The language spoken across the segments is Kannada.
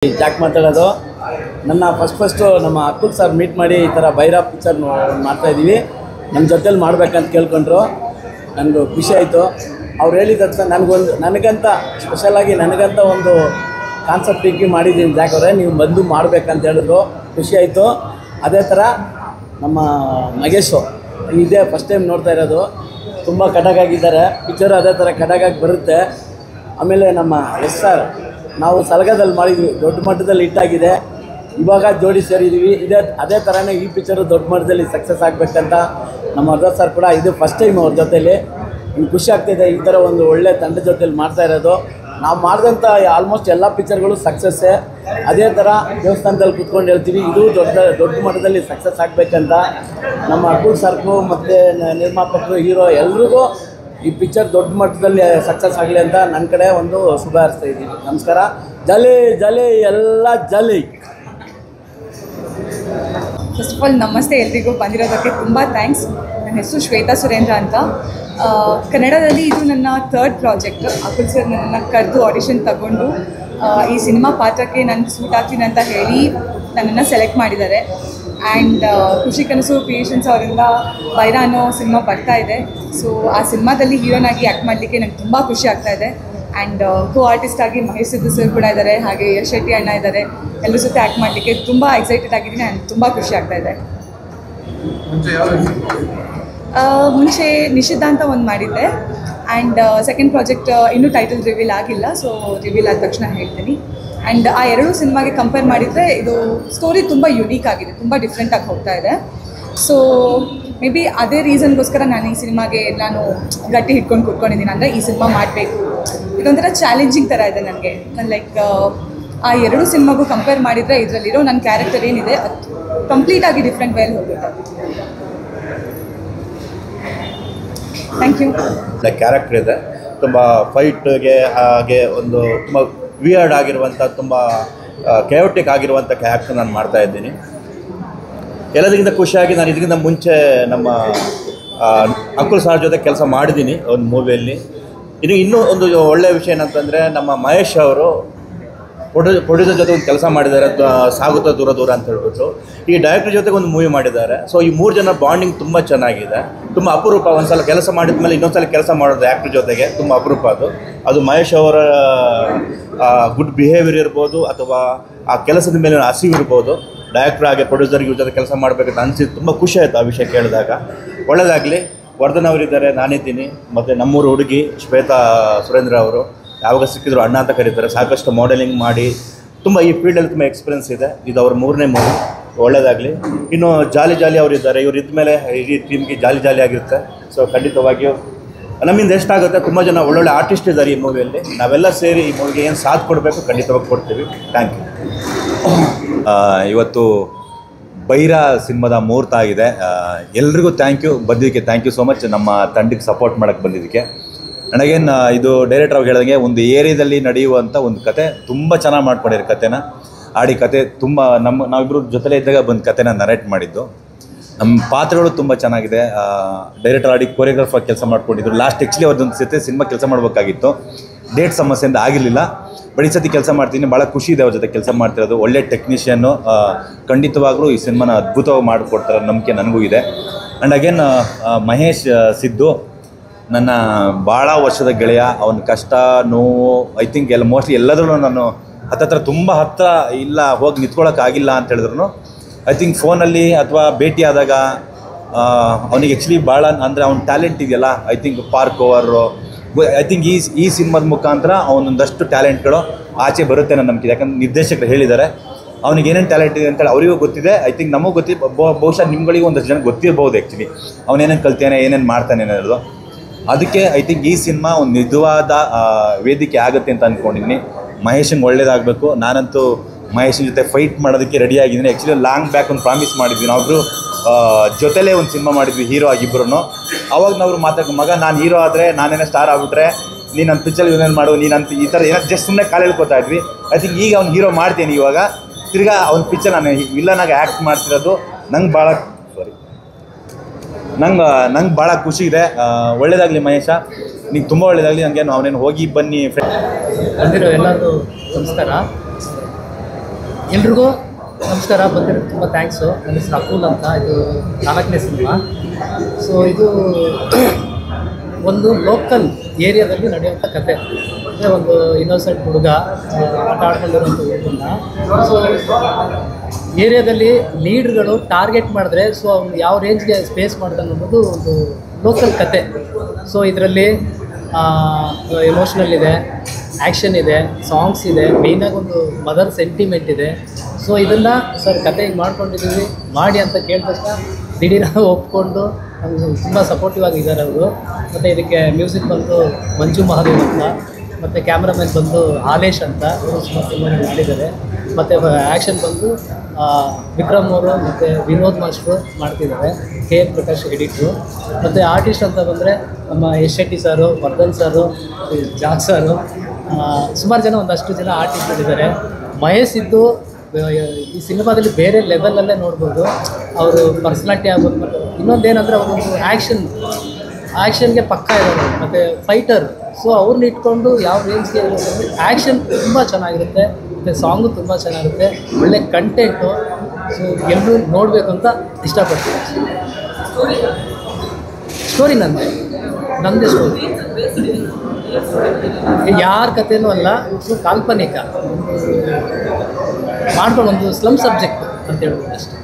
ಜಾಕ್ ಮಾತಾಡೋದು. ನನ್ನ ಫಸ್ಟು ನಮ್ಮ ಅಕ್ಕುಲ್ ಸರ್ ಮೀಟ್ ಮಾಡಿ ಈ ಥರ ಭೈರವ್ ಪಿಕ್ಚರ್ ಮಾಡ್ತಾಯಿದ್ದೀವಿ, ನಮ್ಮ ಜೊತೇಲಿ ಮಾಡ್ಬೇಕಂತ ಕೇಳ್ಕೊಂಡ್ರು. ನನಗೂ ಖುಷಿ ಆಯಿತು. ಅವ್ರು ಹೇಳಿದ ತಕ್ಷಣ ನನಗಂತ ಸ್ಪೆಷಲಾಗಿ ನನಗಂತ ಒಂದು ಕಾನ್ಸೆಪ್ಟ್ ಇಕ್ಕಿ ಮಾಡಿದ್ದೀನಿ ಜಾಕ್ ಅವರೇ, ನೀವು ಬಂದು ಮಾಡಬೇಕಂತ ಹೇಳಿದ್ರು. ಖುಷಿ ಆಯಿತು. ಅದೇ ಥರ ನಮ್ಮ ಮಗೇಶು ಇದೇ ಫಸ್ಟ್ ಟೈಮ್ ನೋಡ್ತಾ ಇರೋದು, ತುಂಬ ಕಡಗಾಗಿದ್ದಾರೆ. ಪಿಕ್ಚರು ಅದೇ ಥರ ಕಡಗಾಗಿ ಬರುತ್ತೆ. ಆಮೇಲೆ ನಮ್ಮ ಸರ್ ನಾವು ಸಲಗದಲ್ಲಿ ಮಾಡಿದ್ವಿ, ದೊಡ್ಡ ಮಟ್ಟದಲ್ಲಿ ಹಿಟ್ಟಾಗಿದೆ. ಇವಾಗ ಜೋಡಿ ಸೇರಿದ್ದೀವಿ. ಅದೇ ಥರನೇ ಈ ಪಿಕ್ಚರು ದೊಡ್ಡ ಮಟ್ಟದಲ್ಲಿ ಸಕ್ಸಸ್ ಆಗಬೇಕಂತ ನಮ್ಮ ಅರ್ಧ ಸರ್ ಕೂಡ ಇದು ಫಸ್ಟ್ ಟೈಮ್ ಅವ್ರ ಜೊತೇಲಿ. ನಿಮ್ಗೆ ಖುಷಿ ಆಗ್ತಿದೆ ಈ ಥರ ಒಂದು ಒಳ್ಳೆ ತಂಡ ಜೊತೇಲಿ ಮಾಡ್ತಾ ಇರೋದು. ನಾವು ಮಾಡಿದಂಥ ಆಲ್ಮೋಸ್ಟ್ ಎಲ್ಲ ಪಿಕ್ಚರ್ಗಳು ಸಕ್ಸಸ್ಸೇ. ಅದೇ ಥರ ದೇವಸ್ಥಾನದಲ್ಲಿ ಕೂತ್ಕೊಂಡು ಹೇಳ್ತೀವಿ, ಇದು ದೊಡ್ಡ ಮಟ್ಟದಲ್ಲಿ ಸಕ್ಸಸ್ ಆಗಬೇಕಂತ ನಮ್ಮ ಅಕ್ಕುಲ್ ಸರ್ಗೂ ಮತ್ತು ನಿರ್ಮಾಪಕರು, ಹೀರೋ ಎಲ್ರಿಗೂ ಈ ಪಿಕ್ಚರ್ ದೊಡ್ಡ ಮಟ್ಟದಲ್ಲಿ ಸಕ್ಸಸ್ ಆಗಲಿ ಅಂತ ನನ್ನ ಕಡೆ ಒಂದು ಶುಭ ಹಾರೈಸ್ತಾ ಇದ್ದೀನಿ. ನಮಸ್ಕಾರ. ಜಲಿ ಜಲಿ ಎಲ್ಲ ಜಲಿ. ಫಸ್ಟ್ ಆಫ್ ಆಲ್ ನಮಸ್ತೆ ಎಲ್ರಿಗೂ, ಬಂದಿರೋದಕ್ಕೆ ತುಂಬ ಥ್ಯಾಂಕ್ಸ್. ನನ್ನ ಹೆಸರು ಶ್ವೇತಾ ಸುರೇಂದ್ರ ಅಂತ. ಕನ್ನಡದಲ್ಲಿ ಇದು ನನ್ನ ಥರ್ಡ್ ಪ್ರಾಜೆಕ್ಟ್. ಅಕ್ಕುಲ್ ಸರ್ ನನ್ನನ್ನು ಕರೆದು ಆಡಿಷನ್ ತಗೊಂಡು ಈ ಸಿನಿಮಾ ಪಾತ್ರಕ್ಕೆ ನಾನು ಸೂಟ್ ಆಗ್ತೀನಿ ಅಂತ ಹೇಳಿ ನನ್ನನ್ನು ಸೆಲೆಕ್ಟ್ ಮಾಡಿದ್ದಾರೆ. ಆ್ಯಂಡ್ ಖುಷಿ ಕನಸು ಕ್ರಿಯೇಷನ್ಸ್ ಅವರಿಂದ ಬೈರ ಅನ್ನೋ ಸಿನಿಮಾ ಬರ್ತಾ ಇದೆ. ಸೊ ಆ ಸಿನಿಮಾದಲ್ಲಿ ಹೀರೋನಾಗಿ ಆ್ಯಕ್ಟ್ ಮಾಡಲಿಕ್ಕೆ ನಂಗೆ ತುಂಬ ಖುಷಿ ಆಗ್ತಾ ಇದೆ. ಆ್ಯಂಡ್ ಕೋ ಆರ್ಟಿಸ್ಟ್ ಆಗಿ ಮಹೇಶ್ ಸಿದ್ದು ಸರ್ ಕೂಡ ಇದ್ದಾರೆ, ಹಾಗೆ ಯಶ್ ಶೆಟ್ಟಿ ಅಣ್ಣ ಇದ್ದಾರೆ. ಎಲ್ಲರ ಜೊತೆ ಆ್ಯಕ್ಟ್ ಮಾಡಲಿಕ್ಕೆ ತುಂಬ ಎಕ್ಸೈಟೆಡ್ ಆಗಿದ್ದೀನಿ. ಆ್ಯಂಡ್ ತುಂಬ ಖುಷಿ ಆಗ್ತಾ ಇದೆ. ಮುಂಚೆ ನಿಷಿದ್ಧ ಅಂತ ಒಂದು ಮಾಡಿದ್ದೆ. ಆ್ಯಂಡ್ ಸೆಕೆಂಡ್ ಪ್ರಾಜೆಕ್ಟ್ ಇನ್ನೂ ಟೈಟಲ್ ರಿವೀಲ್ ಆಗಿಲ್ಲ, ಸೊ ರಿವೀಲ್ ಆದ ತಕ್ಷಣ ಹೇಳ್ತೀನಿ. ಆ್ಯಂಡ್ ಆ ಎರಡೂ ಸಿನಿಮಾಗೆ ಕಂಪೇರ್ ಮಾಡಿದರೆ ಇದು ಸ್ಟೋರಿ ತುಂಬ ಯುನೀಕ್ ಆಗಿದೆ, ತುಂಬ ಡಿಫ್ರೆಂಟಾಗಿ ಹೋಗ್ತಾ ಇದೆ. ಸೊ ಮೇ ಬಿ ಅದೇ ರೀಸನ್ಗೋಸ್ಕರ ನಾನು ಈ ಸಿನಿಮಾಗೆ ನಾನು ಗಟ್ಟಿ ಹಿಡ್ಕೊಂಡು ಕೂತ್ಕೊಂಡಿದ್ದೀನಿ. ಅಂದರೆ ಈ ಸಿನಿಮಾ ಮಾಡಬೇಕು, ಇದೊಂಥರ ಚಾಲೆಂಜಿಂಗ್ ಥರ ಇದೆ ನನಗೆ. ಲೈಕ್ ಆ ಎರಡೂ ಸಿನಿಮಾಗೂ ಕಂಪೇರ್ ಮಾಡಿದರೆ ಇದರಲ್ಲಿರೋ ನನ್ನ ಕ್ಯಾರೆಕ್ಟರ್ ಏನಿದೆ ಅದು ಕಂಪ್ಲೀಟಾಗಿ ಡಿಫ್ರೆಂಟ್ ವೇಲ್ ಹೋಗುತ್ತೆ. Thank you. ಕ್ಯಾರೆಕ್ಟರ್ ಇದೆ, ತುಂಬ ಫೈಟ್ಗೆ ಹಾಗೆ ಒಂದು ತುಂಬ ವಿಯರ್ಡ್ ಆಗಿರುವಂಥ, ತುಂಬ ಕೆಯೋಟಿಕ್ ಆಗಿರುವಂಥ ಕ್ಯಾರೆಕ್ಟರ್ ನಾನು ಮಾಡ್ತಾ ಇದ್ದೀನಿ. ಎಲ್ಲದಕ್ಕಿಂತ ಖುಷಿಯಾಗಿ ನಾನು ಇದಕ್ಕಿಂತ ಮುಂಚೆ ನಮ್ಮ ಅಕ್ಕುಲ್ ಸರ್ ಜೊತೆ ಕೆಲಸ ಮಾಡಿದ್ದೀನಿ ಒಂದು ಮೂವಿಯಲ್ಲಿ. ಇನ್ನೂ ಒಂದು ಒಳ್ಳೆಯ ವಿಷಯ ಏನಂತಂದರೆ, ನಮ್ಮ ಮಹೇಶ್ ಅವರು ಪ್ರೊಡ್ಯೂಸರ್ ಜೊತೆ ಒಂದು ಕೆಲಸ ಮಾಡಿದ್ದಾರೆ, ಸಾಗುತ್ತಾ ದೂರ ದೂರ ಅಂತ ಹೇಳ್ಬಿಟ್ಟು. ಈ ಡೈರೆಕ್ಟರ್ ಜೊತೆಗೆ ಒಂದು ಮೂವಿ ಮಾಡಿದ್ದಾರೆ. ಸೊ ಈ ಮೂರು ಜನ ಬಾಂಡಿಂಗ್ ತುಂಬ ಚೆನ್ನಾಗಿದೆ, ತುಂಬ ಅಪರೂಪ. ಒಂದು ಸಲ ಕೆಲಸ ಮಾಡಿದ ಮೇಲೆ ಇನ್ನೊಂದು ಸಲ ಕೆಲಸ ಮಾಡೋದು ಆ್ಯಕ್ಟ್ರ್ ಜೊತೆಗೆ ತುಂಬ ಅಪರೂಪ. ಅದು ಮಹೇಶ್ ಅವರ ಗುಡ್ ಬಿಹೇವಿಯರ್ ಇರ್ಬೋದು, ಅಥವಾ ಆ ಕೆಲಸದ ಮೇಲೆ ಹಸಿವು ಇರ್ಬೋದು. ಡೈರೆಕ್ಟ್ರ್ ಹಾಗೆ ಪ್ರೊಡ್ಯೂಸರ್ಗೆ ಇವ್ರ ಜೊತೆ ಕೆಲಸ ಮಾಡಬೇಕಂತ ಅನಿಸಿದ್ದು ತುಂಬ ಖುಷಿ ಆಯಿತು ಆ ವಿಷಯ ಕೇಳಿದಾಗ. ಒಳ್ಳೆಯದಾಗಲಿ. ವರ್ಧನ್ ಅವರಿದ್ದಾರೆ, ನಾನಿದ್ದೀನಿ, ಮತ್ತು ನಮ್ಮೂರು ಹುಡುಗಿ ಶ್ವೇತಾ ಸುರೇಂದ್ರ ಅವರು. ಯಾವಾಗ ಸಿಕ್ಕಿದ್ರು ಅಣ್ಣ ಅಂತ ಕರೀತಾರೆ. ಸಾಕಷ್ಟು ಮಾಡೆಲಿಂಗ್ ಮಾಡಿ ತುಂಬ ಈ ಫೀಲ್ಡಲ್ಲಿ ತುಂಬ ಎಕ್ಸ್ಪೀರಿಯನ್ಸ್ ಇದೆ. ಇದು ಅವ್ರ 3ನೇ ಮೂವಿ. ಒಳ್ಳೆಯದಾಗಲಿ. ಇನ್ನು ಜಾಲಿ ಜಾಲಿ ಅವರಿದ್ದಾರೆ, ಇವ್ರು ಇದ್ಮೇಲೆ ಇಡೀ ಟೀಮ್ಗೆ ಜಾಲಿ ಜಾಲಿ ಆಗಿರುತ್ತೆ. ಸೊ ಖಂಡಿತವಾಗಿಯೂ ನಮ್ಮಿಂದ ಎಷ್ಟಾಗುತ್ತೆ, ತುಂಬ ಜನ ಒಳ್ಳೊಳ್ಳೆ ಆರ್ಟಿಸ್ಟ್ ಇದ್ದಾರೆ ಈ ಮೂವಿಯಲ್ಲಿ. ನಾವೆಲ್ಲ ಸೇರಿ ಈ ಮೂವಿಗೆ ಏನು ಸಾಥ್ ಕೊಡಬೇಕು ಖಂಡಿತವಾಗಿ ಕೊಡ್ತೀವಿ. Thank you. ಇವತ್ತು ಬೈರ ಸಿನಿಮಾದ ಮುಹೂರ್ತ ಆಗಿದೆ. ಎಲ್ರಿಗೂ ಥ್ಯಾಂಕ್ ಯು, ಬಂದಿದ್ದಕ್ಕೆ ಥ್ಯಾಂಕ್ ಯು ಸೋ ಮಚ್. ನಮ್ಮ ತಂಡಕ್ಕೆ ಸಪೋರ್ಟ್ ಮಾಡೋಕ್ಕೆ ಬಂದಿದ್ದಕ್ಕೆ. ನನಗೇನು ಇದು ಡೈರೆಕ್ಟರ್ ಅವ್ರು ಹೇಳಿದಂಗೆ ಒಂದು ಏರಿಯಾದಲ್ಲಿ ನಡೆಯುವಂಥ ಒಂದು ಕತೆ ತುಂಬ ಚೆನ್ನಾಗಿ ಮಾಡ್ಕೊಂಡಿರೋ ಕತೆನ ಆಡಿ ಕತೆ ತುಂಬ ನಾವಿಬ್ಬರು ಜೊತೆಲೇ ಇದ್ದಾಗ ಬಂದು ಕತೆನ ನರೇಟ್ ಮಾಡಿದ್ದು. ನಮ್ಮ ಪಾತ್ರಗಳು ತುಂಬ ಚೆನ್ನಾಗಿದೆ. ಡೈರೆಕ್ಟರ್ ಆಡಿ ಕೊರಿಯೋಗ್ರಾಫರ್ ಕೆಲಸ ಮಾಡ್ಕೊಂಡಿದ್ರು. ಲಾಸ್ಟ್ ಆ್ಯಕ್ಚುಲಿ ಅವ್ರದ್ದೊಂದು ಸತಿ ಸಿನಿಮಾ ಕೆಲಸ ಮಾಡಬೇಕಾಗಿತ್ತು, ಡೇಟ್ ಸಮಸ್ಯೆಯಿಂದ ಆಗಿರಲಿಲ್ಲ. ಬಟ್ ಈ ಸತಿ ಕೆಲಸ ಮಾಡ್ತೀನಿ, ಭಾಳ ಖುಷಿ ಇದೆ ಅವ್ರ ಜೊತೆ ಕೆಲಸ ಮಾಡ್ತಿರೋದು. ಒಳ್ಳೆ ಟೆಕ್ನಿಷಿಯನ್ನು, ಖಂಡಿತವಾಗ್ಲೂ ಈ ಸಿನಿಮಾನ ಅದ್ಭುತವಾಗಿ ಮಾಡಿಕೊಡ್ತಾರೆ ನಂಬಿಕೆ ನನಗೂ ಇದೆ. ಆ್ಯಂಡ್ ಅಗೇನ್ ಮಹೇಶ್ ಸಿದ್ದು ನನ್ನ ಭಾಳ ವರ್ಷದ ಗೆಳೆಯ. ಅವನ ಕಷ್ಟ ನೋವು ಐ ಥಿಂಕ್ ಮೋಸ್ಟ್ಲಿ ಎಲ್ಲದ್ರೂ ನಾನು ಹತ್ತತ್ರ ತುಂಬ ಹತ್ತಿರ ಇಲ್ಲ, ಹೋಗಿ ನಿಂತ್ಕೊಳ್ಳೋಕ್ಕಾಗಿಲ್ಲ ಅಂತ ಹೇಳಿದ್ರು ಐ ಥಿಂಕ್ ಫೋನಲ್ಲಿ ಅಥವಾ ಭೇಟಿ ಆದಾಗ ಅವನಿಗೆ ಆ್ಯಕ್ಚುಲಿ ಭಾಳ ಅಂದರೆ ಅವ್ನ ಟ್ಯಾಲೆಂಟ್ ಇದೆಯಲ್ಲ, I think park over I think ಈ ಸಿನಿಮಾದ ಮುಖಾಂತರ ಅವನೊಂದಷ್ಟು ಟ್ಯಾಲೆಂಟ್ಗಳು ಆಚೆ ಬರುತ್ತೆ ನನ್ನ ನಂಬಿಕೆ. ಯಾಕಂದ್ರೆ ನಿರ್ದೇಶಕರು ಹೇಳಿದ್ದಾರೆ ಅವ್ನಿಗೆ ಏನೇನು ಟ್ಯಾಲೆಂಟ್ ಇದೆ ಅಂತೇಳಿ ಅವರಿಗೂ ಗೊತ್ತಿದೆ. ಐ ಥಿಂಕ್ ನಮಗೂ ಗೊತ್ತಿದೆ, ಬಹುಶಃ ನಿಮ್ಗಳಿಗೆ ಒಂದಷ್ಟು ಜನ ಗೊತ್ತಿರ್ಬೋದು ಆ್ಯಕ್ಚುಲಿ ಅವನೇನೇನು ಕಲ್ತಾನೆ, ಏನೇನು ಮಾಡ್ತಾನೆ ಅನ್ನೋದು. ಅದಕ್ಕೆ ಐ ಥಿಂಕ್ ಈ ಸಿನಿಮಾ ಒಂದು ನಿಜವಾದ ವೇದಿಕೆ ಆಗುತ್ತೆ ಅಂತ ಅಂದ್ಕೊಂಡಿದ್ದೀನಿ. ಮಹೇಶಂಗೆ ಒಳ್ಳೇದಾಗಬೇಕು. ನಾನಂತೂ ಮಹೇಶನ ಜೊತೆ ಫೈಟ್ ಮಾಡೋದಕ್ಕೆ ರೆಡಿಯಾಗಿದ್ದೀನಿ. ಆ್ಯಕ್ಚುಲಿ ಲಾಂಗ್ ಬ್ಯಾಕ್ ಒಂದು ಪ್ರಾಮಿಸ್ ಮಾಡಿದ್ವಿ, ನಾವಿಬ್ಬರು ಜೊತೆಲೇ ಒಂದು ಸಿನಿಮಾ ಮಾಡಿದ್ವಿ ಹೀರೋ ಆಗಿಬ್ಬರು. ಅವಾಗ ನಾವು ಮಗ ನಾನು ಹೀರೋ ಆದರೆ, ನಾನೇನೋ ಸ್ಟಾರ್ ಆಗಿಬಿಟ್ರೆ ನೀನು ನನ್ನ ಪಿಕ್ಚರ್ ಏನೇನು ಮಾಡು, ನೀನಂತ ಈ ಥರ ಏನೋ ಜಸ್ಟ್ ಸುಮ್ಮನೆ ಕಾಲು ಹೇಳ್ಕೊತಾ ಇದ್ವಿ. ಐ ಥಿಂಕ್ ಈಗ ಅವ್ನು ಹೀರೋ ಮಾಡ್ತೀನಿ. ಇವಾಗ ತಿರ್ಗಾ ಅವ್ನ ಪಿಕ್ಚರ್ ನಾನು ವಿಲ್ಲನಾಗಿ ಆ್ಯಕ್ಟ್ ಮಾಡ್ತಿರೋದು ನಂಗೆ ಭಾಳ ನಂಗೆ ಭಾಳ ಖುಷಿ ಇದೆ. ಒಳ್ಳೇದಾಗಲಿ ಮಹೇಶ, ನಿಂಗೆ ತುಂಬ ಒಳ್ಳೇದಾಗಲಿ. ನನಗೇನು ಅವನೇನು ಹೋಗಿ ಬನ್ನಿ ಬಂದಿರೋ ಎಲ್ಲರಿಗೂ ನಮಸ್ಕಾರ. ಎಲ್ರಿಗೂ ನಮಸ್ಕಾರ. ಬಂದಿರೋದು ತುಂಬ ಥ್ಯಾಂಕ್ಸು. ನನ್ನ ಹೆಸರು ಅಕುಲ್ ಅಂತ. ಇದು 4ನೇ ಸಿನಿಮಾ. ಸೊ ಇದು ಒಂದು ಲೋಕಲ್ ಏರಿಯಾದಲ್ಲಿ ನಡೆಯುವಂಥ ಕತೆ. ಅಂದರೆ ಒಂದು ಇನ್ನೋಸೆಂಟ್ ಹುಡುಗ ಆಟ ಆಡ್ಕೊಂಡಿರೋಂಥ ಹುಡುಗನ್ನ ಸೊ ಏರಿಯಾದಲ್ಲಿ ಲೀಡ್ಗಳು ಟಾರ್ಗೆಟ್ ಮಾಡಿದ್ರೆ ಸೊ ಅವ್ನು ಯಾವ ರೇಂಜ್ಗೆ ಸ್ಪೇಸ್ ಮಾಡ್ತಾನೆ ಅನ್ನೋದು ಒಂದು ಲೋಕಲ್ ಕತೆ. ಸೊ ಇದರಲ್ಲಿ ಎಮೋಷ್ನಲ್ ಇದೆ, ಆ್ಯಕ್ಷನ್ ಇದೆ, ಸಾಂಗ್ಸ್ ಇದೆ, ಮೇಯ್ನಾಗಿ ಒಂದು ಮದರ್ ಸೆಂಟಿಮೆಂಟ್ ಇದೆ. ಸೊ ಇದನ್ನು ಸರ್ ಕತೆ ಹಿಂಗೆ ಮಾಡ್ಕೊಂಡಿದ್ದೀವಿ ಮಾಡಿ ಅಂತ ಕೇಳಿದ ತಕ್ಷಣ ದಿಢೀರ ಒಪ್ಕೊಂಡು ನಮಗೆ ತುಂಬ ಸಪೋರ್ಟಿವ್ ಆಗಿದ್ದಾರೆ ಅವರು. ಮತ್ತು ಇದಕ್ಕೆ ಮ್ಯೂಸಿಕ್ ಬಂದು ಮಂಜು ಮಹಾದೇವ್ ಅಂತ, ಮತ್ತು ಕ್ಯಾಮ್ರಾಮನ್ ಬಂದು ಹಾಲೇಶ್ ಅಂತ, ಅವರು ಸುಮಾರು ಸಿನಿಮಾ ಮಾಡಿದ್ದಾರೆ. ಮತ್ತು ಆ್ಯಕ್ಷನ್ ಬಂದು ವಿಕ್ರಮ್ ಅವರು ಮತ್ತು ವಿನೋದ್ ಮಾಸ್ಟ್ರು ಮಾಡ್ತಿದ್ದಾರೆ, KN ಪ್ರಕಾಶ್ ಎಡಿಟ್ರು. ಮತ್ತು ಆರ್ಟಿಸ್ಟ್ ಅಂತ ಬಂದರೆ ನಮ್ಮ ಯಶ್ ಶೆಟ್ಟಿ ಸರು, ವರ್ಧನ್ ಸರು, ಜಾಕ್ ಸರು, ಸುಮಾರು ಜನ ಒಂದಷ್ಟು ಜನ ಆರ್ಟಿಸ್ಟ್ಗಳಿದ್ದಾರೆ. ಮಹೇಶ್ ಇದ್ದು ಈ ಸಿನಿಮಾದಲ್ಲಿ ಬೇರೆ ಲೆವೆಲಲ್ಲೇ ನೋಡ್ಬೋದು. ಅವರು ಪರ್ಸ್ನಾಲಿಟಿ ಆಗ್ಬೋದು. ಇನ್ನೊಂದೇನೆಂದರೆ ಅವರೊಂದು ಆ್ಯಕ್ಷನ್ಗೆ ಪಕ್ಕ ಇರೋರು ಮತ್ತು ಫೈಟರ್. ಸೊ ಅವ್ರನ್ನ ಇಟ್ಕೊಂಡು ಯಾವ ರೇಂಜ್ಗೆ ಆ್ಯಕ್ಷನ್ ತುಂಬ ಚೆನ್ನಾಗಿರುತ್ತೆ ಮತ್ತು ಸಾಂಗು ತುಂಬ ಚೆನ್ನಾಗಿರುತ್ತೆ, ಒಳ್ಳೆ ಕಂಟೆಂಟು. ಸೊ ಎಲ್ಲರೂ ನೋಡಬೇಕು ಅಂತ ಇಷ್ಟಪಡ್ತೀನಿ. ಸ್ಟೋರಿ ನಮ್ಮದೇ ಸ್ಟೋರಿ, ಯಾರ ಕಥೆನೂ ಅಲ್ಲ. ಸೊ ಕಾಲ್ಪನಿಕ ಮಾಡ್ಕೊಂಡು ಒಂದು ಸ್ಲಮ್ ಸಬ್ಜೆಕ್ಟ್ ಅಂತ ಹೇಳ್ಬೋದು ಅಷ್ಟೇ.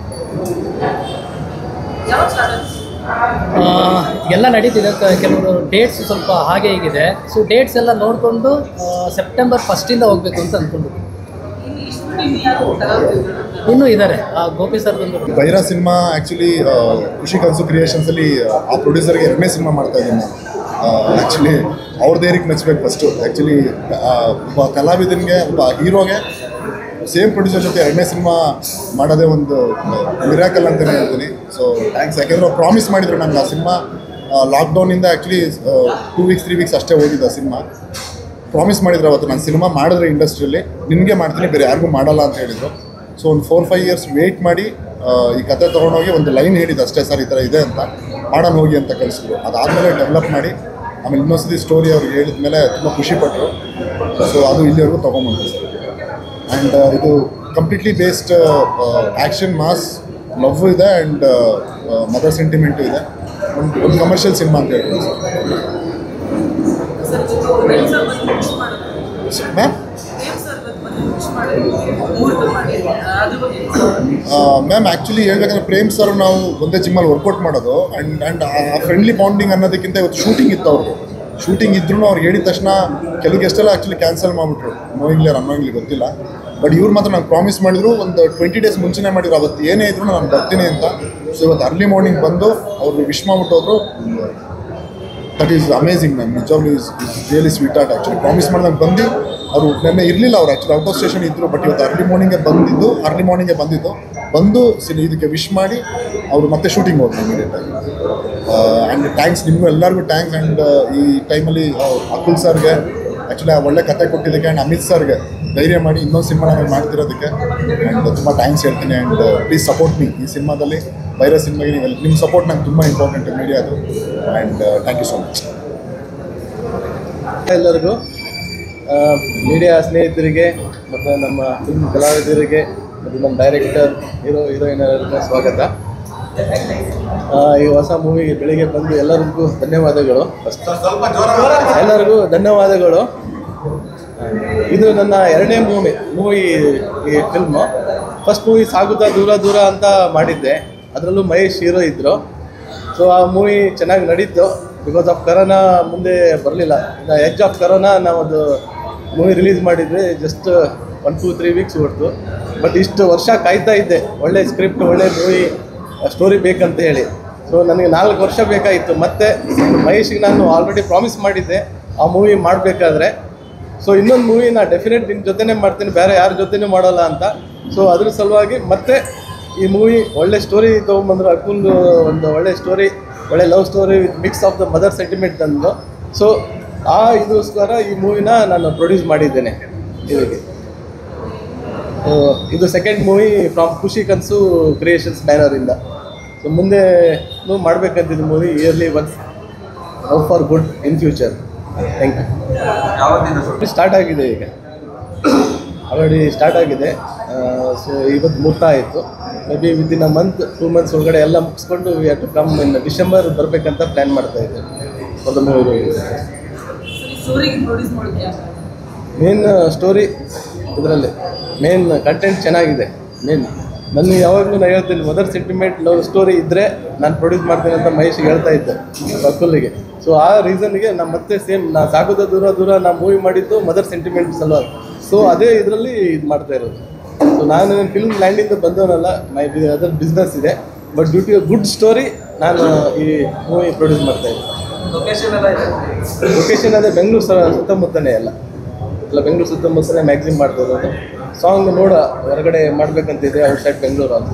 ಎಲ್ಲ ನಡೀತಿದೆ. ಕೆಲವರು ಡೇಟ್ಸ್ ಸ್ವಲ್ಪ ಹಾಗೆ ಹೀಗಿದೆ. ಸೊ ಡೇಟ್ಸ್ ಎಲ್ಲ ನೋಡಿಕೊಂಡು ಸೆಪ್ಟೆಂಬರ್ 1 ಹೋಗಬೇಕು ಅಂತ ಅಂದ್ಕೊಂಡಿದ್ವಿ. ಇನ್ನೂ ಇದ್ದಾರೆ. ಗೋಪಿ ಸರ್ ಬಂದು ಬೈರಾ ಸಿನಿಮಾ ಆ್ಯಕ್ಚುಲಿ ಖುಷಿ ಕನಸು ಕ್ರಿಯೇಷನ್ಸಲ್ಲಿ ಆ ಪ್ರೊಡ್ಯೂಸರ್ಗೆ 2ನೇ ಸಿನಿಮಾ ಮಾಡ್ತಾ ಇದ್ದೀನಿ ನಾನು. ಆ್ಯಕ್ಚುಲಿ ಅವ್ರ ದೇರಿಗೆ ಮೆಚ್ಚಬೇಕು ಫಸ್ಟು. ಆ್ಯಕ್ಚುಲಿ ಒಬ್ಬ ಕಲಾವಿದನಿಗೆ, ಒಬ್ಬ ಹೀರೋಗೆ ಸೇಮ್ ಪ್ರೊಡ್ಯೂಸರ್ ಜೊತೆ 2ನೇ ಸಿನಿಮಾ ಮಾಡೋದೇ ಒಂದು ಮಿರಾಕಲ್ ಅಂತಲೇ ಹೇಳ್ತೀನಿ. So thanks. ಯಾಕೆಂದರೆ ಅವ್ರು ಪ್ರಾಮಿಸ್ ಮಾಡಿದರು ನನಗೆ ಆ ಸಿನಿಮಾ ಲಾಕ್ಡೌನಿಂದ ಆ್ಯಕ್ಚುಲಿ 2 ವೀಕ್ಸ್ 3 ವೀಕ್ಸ್ ಅಷ್ಟೇ ಹೋಗಿದ್ದ ಸಿನಿಮಾ. ಪ್ರಾಮಿಸ್ ಮಾಡಿದ್ರು ಅವತ್ತು, ನಾನು ಸಿನಿಮಾ ಮಾಡಿದ್ರೆ ಇಂಡಸ್ಟ್ರಿಯಲ್ಲಿ ನಿನಗೆ ಮಾಡ್ತೀನಿ, ಬೇರೆ ಯಾರಿಗೂ ಮಾಡಲ್ಲ ಅಂತ ಹೇಳಿದರು. ಸೊ ಒಂದು 4-5 ಇಯರ್ಸ್ ವೆಯ್ಟ್ ಮಾಡಿ ಈ ಕತೆ ತೊಗೊಂಡೋಗಿ ಒಂದು ಲೈನ್ ಹೇಳಿದ್ದು ಅಷ್ಟೇ, ಸರ್ ಈ ಥರ ಇದೆ ಅಂತ ಮಾಡೋಣ ಹೋಗಿ ಅಂತ ಕಳಿಸಿದ್ರು. ಅದಾದಮೇಲೆ ಡೆವಲಪ್ ಮಾಡಿ ಆಮೇಲೆ ಇನ್ನೊಂದ್ಸತಿ ಸ್ಟೋರಿ ಅವ್ರಿಗೆ ಹೇಳಿದ ಮೇಲೆ ತುಂಬ ಖುಷಿಪಟ್ಟರು. ಸೊ ಅದು ಇಲ್ಲಿವರೆಗೂ ತೊಗೊಂಬಂದ್ರು ಸರ್. ಆ್ಯಂಡ್ ಇದು completely based action, mass, love ಇದೆ ಆ್ಯಂಡ್ ಮದರ್ ಸೆಂಟಿಮೆಂಟು ಇದೆ. ಒಂದು ಕಮರ್ಷಿಯಲ್ ಸಿನಿಮಾ ಅಂತ ಹೇಳ್ಬೋದು ಸರ್. ಮ್ಯಾಮ್ ಮ್ಯಾಮ್ ಆ್ಯಕ್ಚುಲಿ ಹೇಳ್ಬೇಕಂದ್ರೆ ಪ್ರೇಮ್ ಸರ್ ನಾವು ಒಂದೇ ಜಿಮ್ಮಲ್ಲಿ ವರ್ಕೌಟ್ ಮಾಡೋದು. ಆ್ಯಂಡ್ ಆ ಫ್ರೆಂಡ್ಲಿ ಬಾಂಡಿಂಗ್ ಅನ್ನೋದಕ್ಕಿಂತ ಇವತ್ತು ಶೂಟಿಂಗ್ ಇತ್ತು ಅವ್ರಿಗೆ. ಶೂಟಿಂಗ್ ಇದ್ರೂ ಅವ್ರು ಹೇಳಿದ ತಕ್ಷಣ ಕೆಲವು ಗೆಸ್ಟೆಲ್ಲ ಆ್ಯಕ್ಚುಲಿ ಕ್ಯಾನ್ಸಲ್ ಮಾಡಿಬಿಟ್ರು, ನೋಯಿಂಗ್ಲಿ ಅನ್ನೋಂಗ್ಲಿ ಗೊತ್ತಿಲ್ಲ. ಬಟ್ ಇವ್ರು ಮಾತ್ರ ನಂಗೆ ಪ್ರಾಮಿಸ್ ಮಾಡಿದ್ರು, ಒಂದು 20 ಡೇಸ್ ಮುಂಚೆನೇ ಮಾಡಿದ್ರು, ಅವತ್ತು ಏನೇ ಇದ್ರು ನಾನು ಬರ್ತೀನಿ ಅಂತ. ಸೊ ಇವತ್ತು ಅರ್ಲಿ ಮಾರ್ನಿಂಗ್ ಬಂದು ಅವ್ರಿಗೆ ವಿಶ್ ಮಾಡಿಬಿಟ್ಟೋದ್ರು. That is amazing ma'am. ನಿಜವಾಗ್ಲೂ is really sweetheart. Actually promise ಮಾಡಿದಾಗ ಬಂದು ಅವರು ನೆನ್ನೆ ಇರಲಿಲ್ಲ, ಅವ್ರು ಆ್ಯಕ್ಚುಲಿ ಔಟ್ ಆಫ್ ಸ್ಟೇಷನ್ ಇದ್ದರು. ಬಟ್ ಇವತ್ತು ಅರ್ಲಿ ಮಾರ್ನಿಂಗೆ ಬಂದಿದ್ದು ಬಂದು ಇದಕ್ಕೆ ವಿಶ್ ಮಾಡಿ ಅವರು ಮತ್ತೆ ಶೂಟಿಂಗ್ ಹೋದ್ರು ಇಮಿಡಿಯೇಟಾಗಿ. ಆ್ಯಂಡ್ ಥ್ಯಾಂಕ್ಸ್ ನಿಮಗೂ ಎಲ್ಲರಿಗೂ ಥ್ಯಾಂಕ್ಸ್. ಆ್ಯಂಡ್ ಈ ಟೈಮಲ್ಲಿ ಅಕುಲ್ ಸರ್ಗೆ ಆ್ಯಕ್ಚುಲಿ ಆ ಒಳ್ಳೆ ಕತೆ ಕೊಟ್ಟಿದ್ದಕ್ಕೆ, ಆ್ಯಂಡ್ ಅಮಿತ್ ಸರ್ಗೆ ಧೈರ್ಯ ಮಾಡಿ ಇನ್ನೊಂದು ಸಿನಿಮಾ ನಾನು ಮಾಡ್ತಿರೋದಕ್ಕೆ ಆ್ಯಂಡ್ ತುಂಬ ಥ್ಯಾಂಕ್ಸ್ ಹೇಳ್ತೀನಿ. ಆ್ಯಂಡ್ ಪ್ಲೀಸ್ ಸಪೋರ್ಟ್ ಮೀ ಈ ಸಿನಿಮಾದಲ್ಲಿ. ಬೈರಾ ಸಿನಿಮಾಗೆ ನಿಮ್ಮ ಸಪೋರ್ಟ್ ನಂಗೆ ತುಂಬ ಇಂಪಾರ್ಟೆಂಟ್ ಮೀಡಿಯಾದು. And thank you so much ಎಲ್ಲರಿಗೂ, ಮೀಡಿಯಾ ಸ್ನೇಹಿತರಿಗೆ ಮತ್ತು ನಮ್ಮ ಫಿಲ್ಮ್ ಕಲಾವಿದರಿಗೆ ಮತ್ತು ನಮ್ಮ ಡೈರೆಕ್ಟರ್, ಹೀರೋಯಿನ್ ಎಲ್ಲರಿಗೂ ಸ್ವಾಗತ. ಈ ಹೊಸ ಮೂವಿಗೆ ಬೆಳಿಗ್ಗೆ ಬಂದು ಎಲ್ಲರಿಗೂ ಧನ್ಯವಾದಗಳು. ಎಲ್ಲರಿಗೂ ಧನ್ಯವಾದಗಳು. ಇದು ನನ್ನ 2ನೇ ಮೂವಿ ಈ ಫಿಲ್ಮು. ಫಸ್ಟ್ ಮೂವಿ ಸಾಗುತ್ತಾ ದೂರ ದೂರ ಅಂತ ಮಾಡಿದ್ದೆ, ಅದರಲ್ಲೂ ಮಹೇಶ್ ಹೀರೋ ಇದ್ದರು. ಸೊ ಆ ಮೂವಿ ಚೆನ್ನಾಗಿ ನಡೀತು. ಬಿಕಾಸ್ ಆಫ್ ಕರೋನಾ ಮುಂದೆ ಬರಲಿಲ್ಲ. ಎಡ್ಜ್ ಆಫ್ ಕರೋನಾ ನಾವು ಅದು ಮೂವಿ ರಿಲೀಸ್ ಮಾಡಿದ್ವಿ. ಜಸ್ಟ್ 1-2-3 ವೀಕ್ಸ್ ಹೊರತು. ಬಟ್ ಇಷ್ಟು ವರ್ಷ ಕಾಯ್ತಾ ಇದ್ದೆ, ಒಳ್ಳೆ ಸ್ಕ್ರಿಪ್ಟ್, ಒಳ್ಳೆ ಮೂವಿ ಸ್ಟೋರಿ ಬೇಕಂತ ಹೇಳಿ. ಸೊ ನನಗೆ 4 ವರ್ಷ ಬೇಕಾಗಿತ್ತು. ಮತ್ತು ಮಹೇಶಿಗೆ ನಾನು ಆಲ್ರೆಡಿ ಪ್ರಾಮಿಸ್ ಮಾಡಿದ್ದೆ ಆ ಮೂವಿ ಮಾಡಬೇಕಾದ್ರೆ. ಸೊ ಇನ್ನೊಂದು ಮೂವಿ ನಾನು ಡೆಫಿನೆಟ್ ನಿಮ್ಮ ಜೊತೆನೇ ಮಾಡ್ತೀನಿ, ಬೇರೆ ಯಾರ ಜೊತೆನೂ ಮಾಡೋಲ್ಲ ಅಂತ. ಸೊ ಅದ್ರ ಸಲುವಾಗಿ ಮತ್ತೆ ಈ ಮೂವಿ ಒಳ್ಳೆ ಸ್ಟೋರಿ ತೊಗೊಂಬಂದರು. ಅಕುಲ್ದು ಒಂದು ಒಳ್ಳೆ ಸ್ಟೋರಿ, ಒಳ್ಳೆ love story with mix of the mother sentiment ತಂದು. ಸೊ ಇದಕ್ಕೋಸ್ಕರ ಈ ಮೂವಿನ ನಾನು ಪ್ರೊಡ್ಯೂಸ್ ಮಾಡಿದ್ದೇನೆ ಇದಕ್ಕೆ. ಇದು ಸೆಕೆಂಡ್ ಮೂವಿ ಫ್ರಮ್ ಖುಷಿ ಕನಸು ಕ್ರಿಯೇಷನ್ಸ್ ಬ್ಯಾನರಿಂದ. ಸೊ ಮುಂದೆ ಮಾಡಬೇಕಂತಿದ್ದು movie yearly once, love for good in future. Thank you. Start ಆಗಿದೆ, ಈಗ ಆಲ್ರೆಡಿ ಸ್ಟಾರ್ಟ್ ಆಗಿದೆ. ಸೊ ಇವತ್ತು ಮುಹೂರ್ತ ಆಯಿತು. Maybe within a month 2 months ಒಳಗಡೆ ಎಲ್ಲ ಮುಗಿಸ್ಕೊಂಡು we have to come in December ಬರಬೇಕಂತ ಪ್ಲ್ಯಾನ್ ಮಾಡ್ತಾ ಇದ್ದೆ for the movie. Main story ಇದರಲ್ಲಿ ಮೇನ್ ಕಂಟೆಂಟ್ ಚೆನ್ನಾಗಿದೆ. ನಾನು ಯಾವಾಗಲೂ ನಾನು ಹೇಳ್ತೀನಿ, ಮದರ್ ಸೆಂಟಿಮೆಂಟ್ ಲವ್ ಸ್ಟೋರಿ ಇದ್ದರೆ ನಾನು ಪ್ರೊಡ್ಯೂಸ್ ಮಾಡ್ತೀನಿ ಅಂತ ಮಹೇಶಿಗೆ ಹೇಳ್ತಾ ಇದ್ದೆ ಅಕ್ಕುಲಿಗೆ. ಸೊ ಆ ರೀಸನ್ಗೆ ನಾನು ಮತ್ತೆ ಸೇಮ್ ನಾನು ಸಾಗೋದ ದೂರ ದೂರ ನಾನು ಮೂವಿ ಮಾಡಿದ್ದು ಮದರ್ ಸೆಂಟಿಮೆಂಟ್ ಸಲುವಾಗಿ. ಸೊ ಅದೇ ಇದರಲ್ಲಿ ಇದು ಮಾಡ್ತಾ ಇರೋದು. ಸೊ ನಾನು ಫಿಲ್ಮ್ ಲ್ಯಾಂಡಿಂದ ಬಂದವನಲ್ಲ, ಮೈ ಅದರ್ ಬಿಸ್ನೆಸ್ ಇದೆ. But due to good story ನಾನು ಈ ಮೂವಿ ಪ್ರೊಡ್ಯೂಸ್ ಮಾಡ್ತಾ ಇದ್ದೆ. ಲೊಕೇಶನ್ ಅದೇ ಬೆಂಗಳೂರು ಸುತ್ತಮುತ್ತನೇ ಎಲ್ಲ ಬೆಂಗಳೂರು ಸುತ್ತಮುತ್ತನೇ ಮ್ಯಾಕ್ಸಿಮಮ್ ಮಾಡ್ತಾ ಇರೋದು. ಸಾಂಗ್ ನೋಡ ಹೊರಗಡೆ ಮಾಡಬೇಕಂತಿದೆ ಔಟ್ಸೈಡ್ ಬೆಂಗಳೂರು ಅಂತ.